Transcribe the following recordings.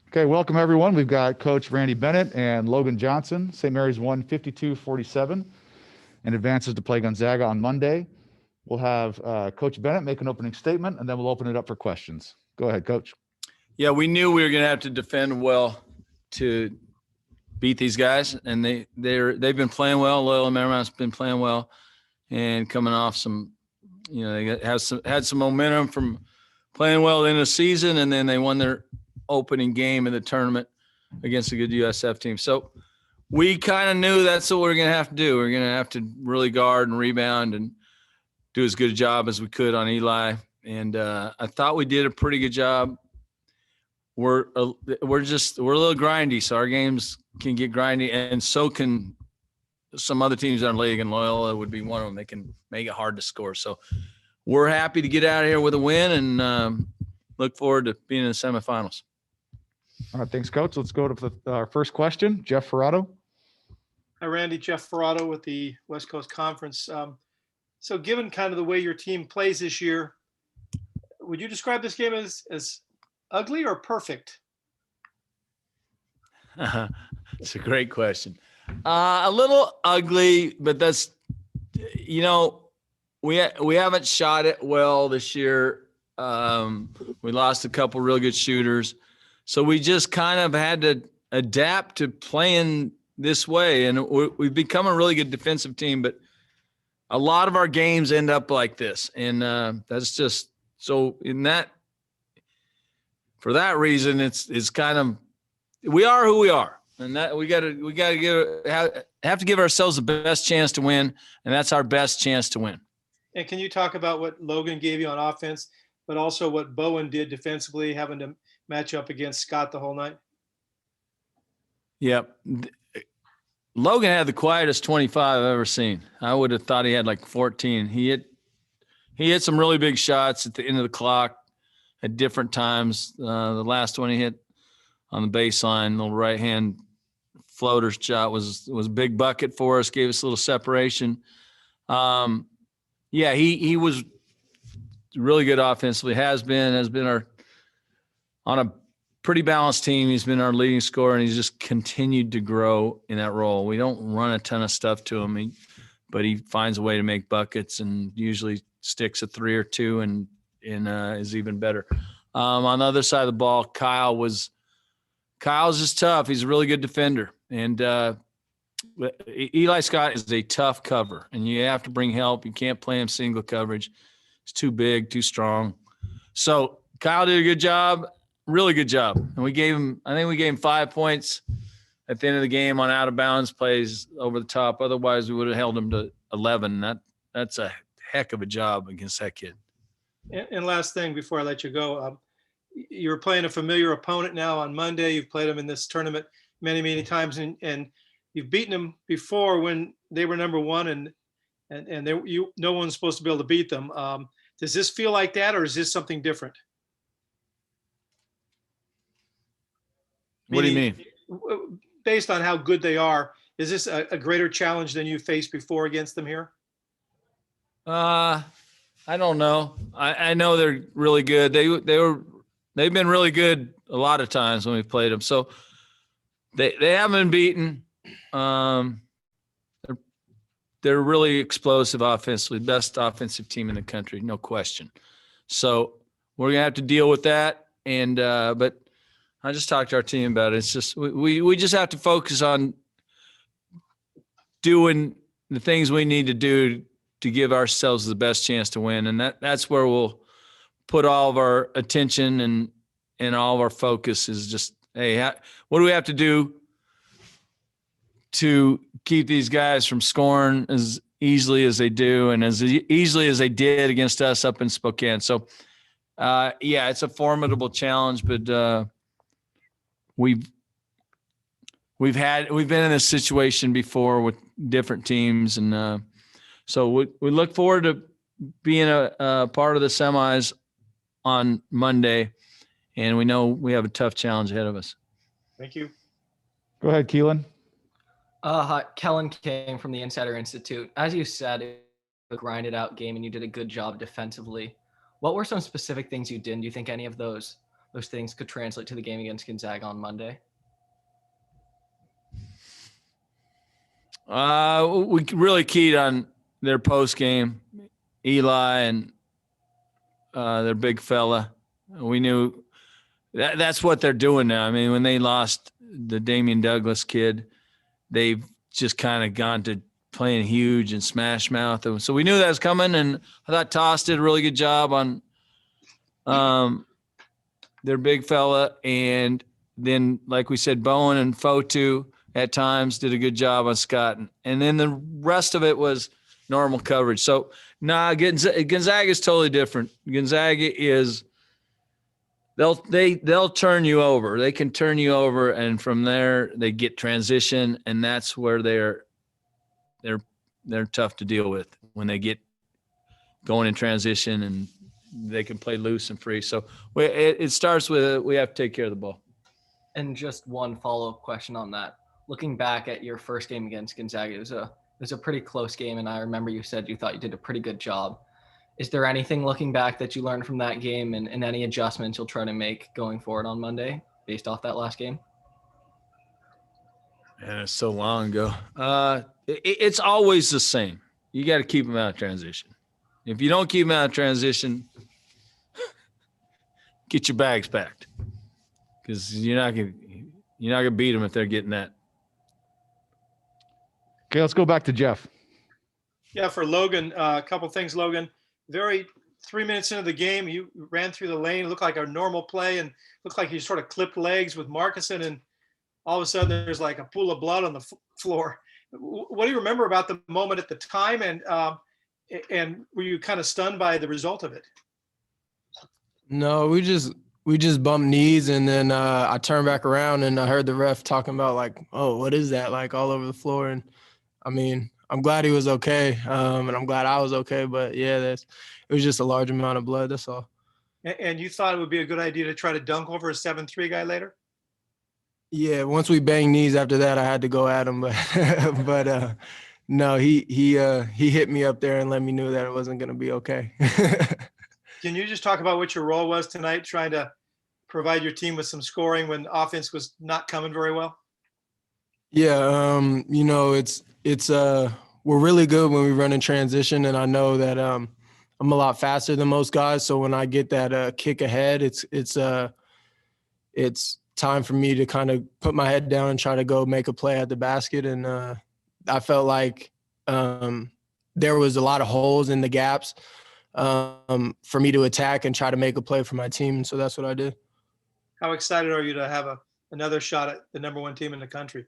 Okay, welcome everyone. We've got Coach Randy Bennett and Logan Johnson. St. Mary's won 52-47 and advances to play Gonzaga on Monday. We'll have Coach Bennett make an opening statement, and then we'll open it up for questions. Go ahead, Coach. Yeah, we knew we were going to have to defend well to beat these guys, and they've been playing well. Loyola Marymount's been playing well, and coming off some, they had some momentum from playing well in the season, and then they won their opening game in the tournament against a good USF team. So we kind of knew that's what we're going to have to do. We're going to have to really guard and rebound and do as good a job as we could on Eli. And I thought we did a pretty good job. We're a little grindy, so our games can get grindy, and so can some other teams in our league, and Loyola would be one of them. They can make it hard to score. So we're happy to get out of here with a win, and look forward to being in the semifinals. All right, thanks, Coach. Let's go to our first question. Jeff Ferrato. Hi, Randy. Jeff Ferrato with the West Coast Conference. So given kind of the way your team plays this year, would you describe this game as ugly or perfect? It's a great question. A little ugly, but that's, we haven't shot it well this year. We lost a couple real good shooters. So we just kind of had to adapt to playing this way. And we've become a really good defensive team, but a lot of our games end up like this. And that's just so for that reason, it's kind of, we are who we are. And that we got to have to give ourselves the best chance to win. And that's our best chance to win. And can you talk about what Logan gave you on offense, but also what Bowen did defensively, having to match up against Scott the whole night? Yep. Logan had the quietest 25 I've ever seen. I would have thought he had like 14. He hit some really big shots at the end of the clock at different times. The last one he hit on the baseline, the right-hand floater shot was a big bucket for us, gave us a little separation. He was really good offensively, has been on a pretty balanced team. He's been our leading scorer, and he's just continued to grow in that role. We don't run a ton of stuff to him, but he finds a way to make buckets and usually sticks a 3 or 2 and is even better. On the other side of the ball, Kyle's just tough. He's a really good defender. And Eli Scott is a tough cover, and you have to bring help. You can't play him single coverage. He's too big, too strong. So Kyle did a good job, really good job. And I think we gave him 5 points at the end of the game on out of bounds plays over the top. Otherwise, we would have held him to 11. That's a heck of a job against that kid. And last thing before I let you go, you're playing a familiar opponent now on Monday. You've played them in this tournament many, many times, and you've beaten them before when they were number one, and no one's supposed to be able to beat them. Does this feel like that, or is this something different? What do you mean? Based on how good they are, is this a greater challenge than you faced before against them here? I don't know. I know they're really good. They've been really good a lot of times when we played them. So they haven't been beaten. They're really explosive offensively, best offensive team in the country, no question. So we're gonna have to deal with that. And but I just talked to our team about it. It's just we just have to focus on doing the things we need to do to give ourselves the best chance to win. And that's where we'll put all of our attention and all of our focus is just, hey, what do we have to do to keep these guys from scoring as easily as they do and as easily as they did against us up in Spokane. So, it's a formidable challenge, but we've been in this situation before with different teams, and so we look forward to being a part of the semis on Monday, and we know we have a tough challenge ahead of us. Thank you. Go ahead, Keelan. Hi, Kellen King from the Insider Institute. As you said, it was a grinded out game, and you did a good job defensively. What were some specific things you did? Do you think any of those those things could translate to the game against Gonzaga on Monday? We really keyed on their post game, Eli and their big fella. We knew that's what they're doing now. I mean, when they lost the Damian Douglas kid, they've just kind of gone to playing huge and smash mouth. So we knew that was coming, and I thought Toss did a really good job on their big fella. And then, like we said, Bowen and Fotu at times did a good job on Scott. And then the rest of it was normal coverage. So, Gonzaga is totally different. Gonzaga is they'll turn you over. They can turn you over, and from there they get transition, and that's where they're tough to deal with when they get going in transition, and they can play loose and free. So it starts with we have to take care of the ball. And just one follow-up question on that. Looking back at your first game against Gonzaga, it was a pretty close game, and I remember you said you thought you did a pretty good job. Is there anything looking back that you learned from that game and any adjustments you'll try to make going forward on Monday based off that last game? Man, it's so long ago. It's always the same. You got to keep them out of transition. If you don't keep them out of transition, get your bags packed, because you're not gonna beat them if they're getting that. Okay, let's go back to Jeff. Yeah, for Logan, a couple things, Logan. 3 minutes into the game, you ran through the lane, looked like a normal play, and looked like you sort of clipped legs with Markison, and all of a sudden there's like a pool of blood on the floor. What do you remember about the moment at the time, and were you kind of stunned by the result of it? No, we just bumped knees, and then I turned back around and I heard the ref talking about like, oh, what is that? Like all over the floor. And I mean, I'm glad he was okay, and I'm glad I was okay. But yeah, it was just a large amount of blood. That's all. And you thought it would be a good idea to try to dunk over a 7-3 guy later? Yeah, once we banged knees after that, I had to go at him, but no, he hit me up there and let me know that it wasn't gonna be okay. Can you just talk about what your role was tonight, trying to provide your team with some scoring when offense was not coming very well? Yeah, it's we're really good when we run in transition, and I know that I'm a lot faster than most guys. So when I get that kick ahead, it's time for me to kind of put my head down and try to go make a play at the basket. And I felt like there was a lot of holes in the gaps for me to attack and try to make a play for my team. And so that's what I did. How excited are you to have another shot at the number one team in the country?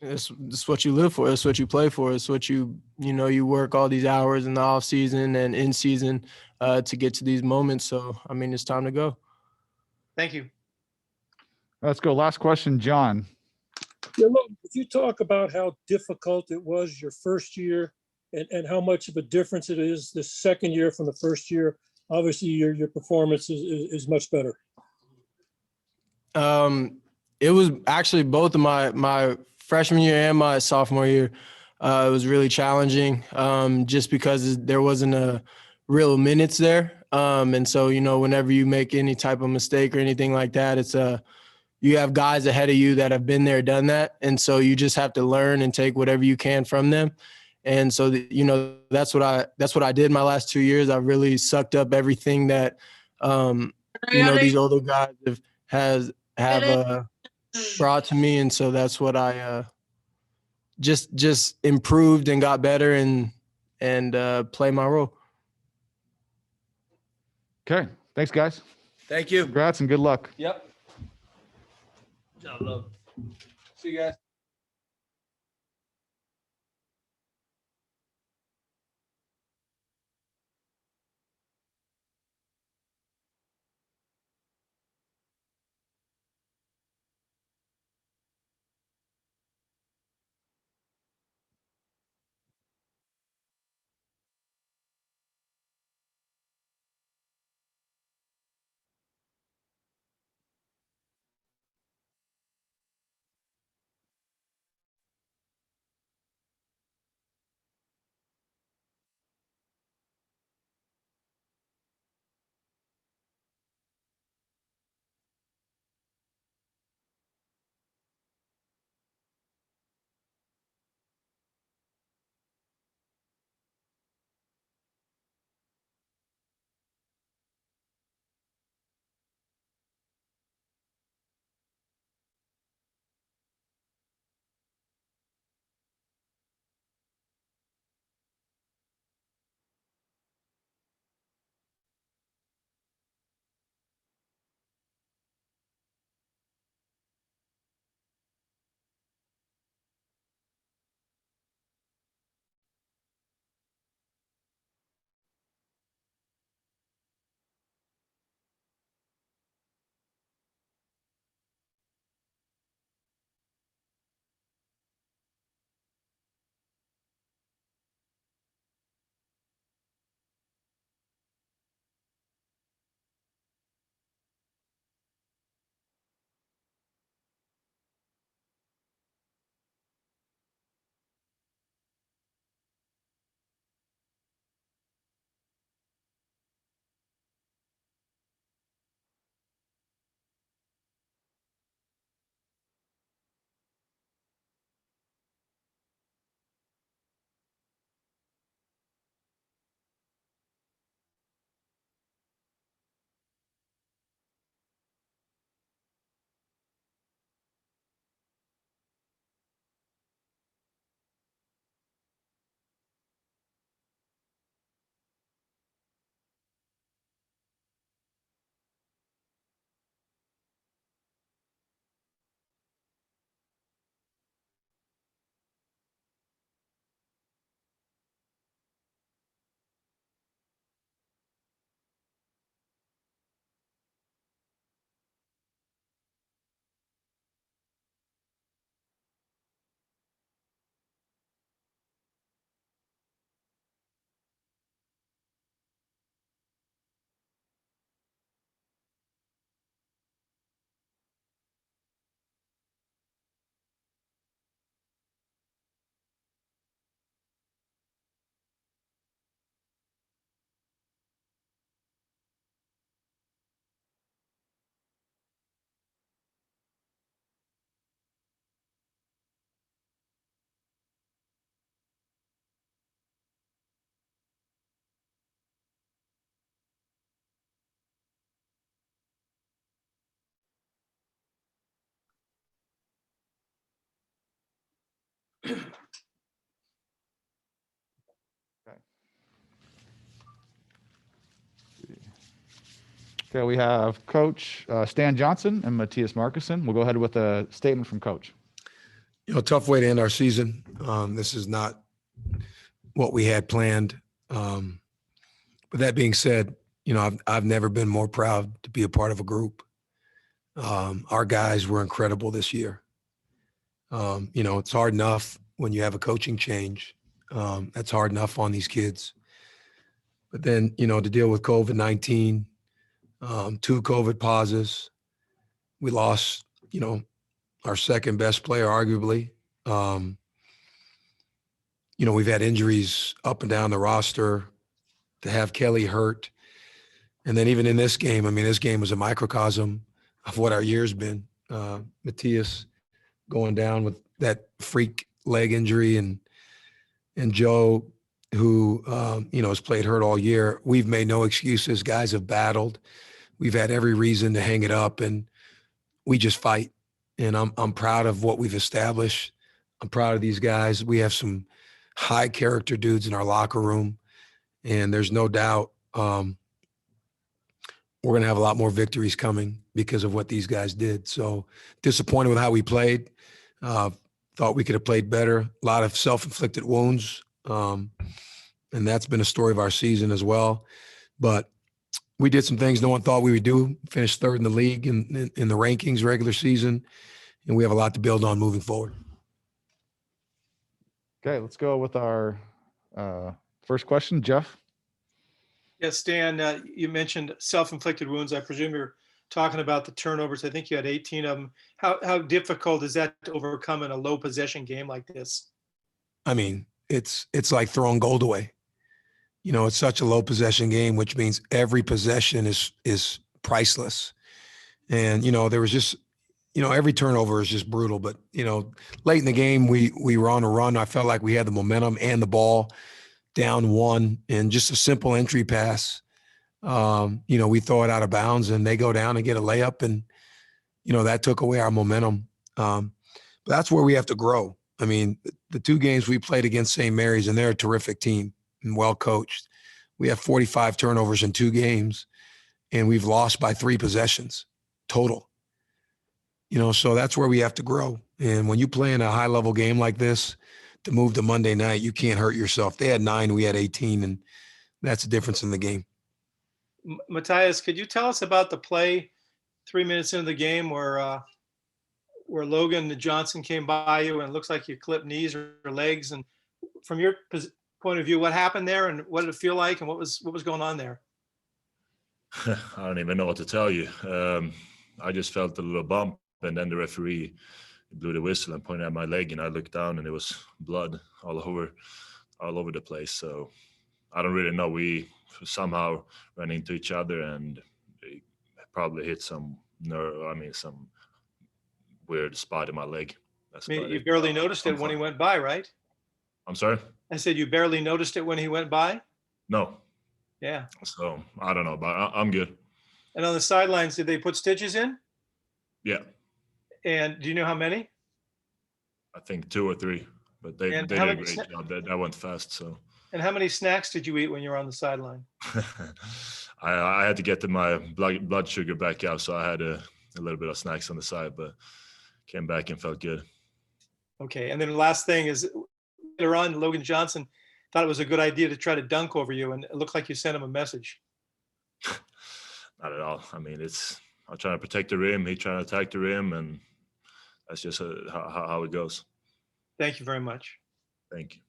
It's what you live for. It's what you play for. It's what you work all these hours in the off season and in season to get to these moments. So, I mean, it's time to go. Thank you. Let's go. Last question, John. Yeah, look, if you talk about how difficult it was your first year and how much of a difference it is the second year from the first year, obviously your performance is much better. It was actually both of my freshman year and my sophomore year. It was really challenging just because there wasn't a real minutes there. And so, whenever you make any type of mistake or anything like that, it's you have guys ahead of you that have been there, done that. And so you just have to learn and take whatever you can from them. And so, that's what I did my last 2 years. I really sucked up everything that, these older guys have brought to me. And so that's what I just improved and got better and play my role. Okay. Thanks, guys. Thank you. Congrats and good luck. Yep. See you guys. Okay, we have Coach Stan Johnson and Matthias Markuson. We'll go ahead with a statement from Coach. Tough way to end our season. This is not what we had planned. But that being said, I've never been more proud to be a part of a group. Our guys were incredible this year. It's hard enough when you have a coaching change. That's hard enough on these kids. But then, to deal with COVID-19, 2 COVID pauses, we lost, our second best player, arguably. We've had injuries up and down the roster. To have Kelly hurt. And then even in this game, this game was a microcosm of what our year's been. Matthias going down with that freak leg injury and Joe, who, has played hurt all year. We've made no excuses. Guys have battled. We've had every reason to hang it up, and we just fight. And I'm proud of what we've established. I'm proud of these guys. We have some high character dudes in our locker room, and there's no doubt we're going to have a lot more victories coming because of what these guys did. So disappointed with how we played. Thought we could have played better. A lot of self-inflicted wounds. And that's been a story of our season as well. But we did some things no one thought we would do. Finished third in the league in the rankings regular season. And we have a lot to build on moving forward. Okay, let's go with our first question. Jeff? Yes, Stan, you mentioned self-inflicted wounds. I presume you're talking about the turnovers. I think you had 18 of them. How difficult is that to overcome in a low possession game like this? It's like throwing gold away. It's such a low possession game, which means every possession is priceless. And, there was just, every turnover is just brutal. But, late in the game, we were on a run. I felt like we had the momentum and the ball down 1, and just a simple entry pass. We throw it out of bounds and they go down and get a layup. And, that took away our momentum. But that's where we have to grow. The 2 games we played against St. Mary's, and they're a terrific team and well coached. We have 45 turnovers in 2 games, and we've lost by 3 possessions total. So that's where we have to grow. And when you play in a high level game like this, to move to Monday night, you can't hurt yourself. They had 9, we had 18, and that's the difference in the game. Matthias, could you tell us about the play 3 minutes into the game where Logan Johnson came by you and it looks like you clipped knees or legs? And from your point of view, what happened there and what did it feel like and what was going on there? I don't even know what to tell you. I just felt a little bump, and then the referee blew the whistle and pointed at my leg, and I looked down and it was blood all over the place. So I don't really know. We somehow ran into each other and they probably hit some some weird spot in my leg. You barely noticed it when he went by, right? I'm sorry? I said you barely noticed it when he went by? No. Yeah. So I don't know, but I'm good. And on the sidelines, did they put stitches in? Yeah. And do you know how many? I think 2 or 3, but they did a great job. That went fast. So. And how many snacks did you eat when you were on the sideline? I had to get my blood sugar back out, so I had a little bit of snacks on the side, but came back and felt good. Okay, and then the last thing is later on, Logan Johnson thought it was a good idea to try to dunk over you, and it looked like you sent him a message. Not at all. I'm trying to protect the rim. He trying to attack the rim, and that's just how it goes. Thank you very much. Thank you.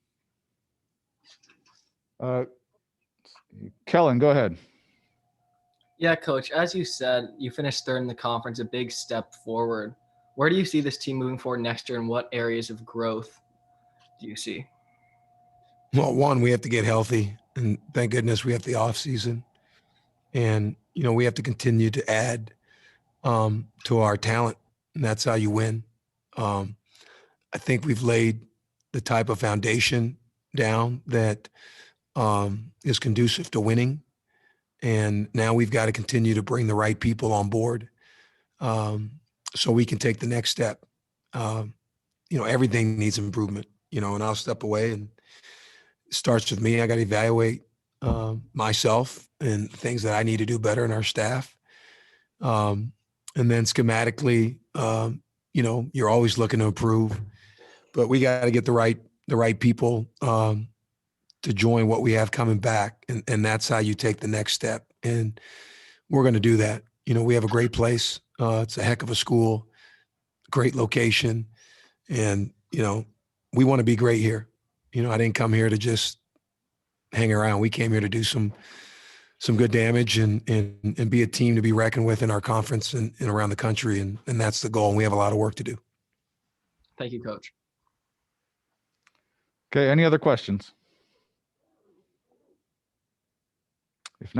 Kellen, go ahead. Yeah, Coach, as you said, you finished third in the conference, a big step forward. Where do you see this team moving forward next year, and what areas of growth do you see? Well, one, we have to get healthy, and thank goodness we have the off season. And, we have to continue to add to our talent, and that's how you win. I think we've laid the type of foundation down that is conducive to winning. And now we've got to continue to bring the right people on board so we can take the next step. Everything needs improvement. and I'll step away, and it starts with me. I got to evaluate myself and things that I need to do better in our staff. And then schematically, you're always looking to improve, but we got to get the right people to join what we have coming back. And that's how you take the next step. And we're going to do that. We have a great place. It's a heck of a school, great location. And, we want to be great here. I didn't come here to just hang around. We came here to do some good damage and be a team to be reckoned with in our conference and around the country. And that's the goal. And we have a lot of work to do. Thank you, Coach. Okay. Any other questions?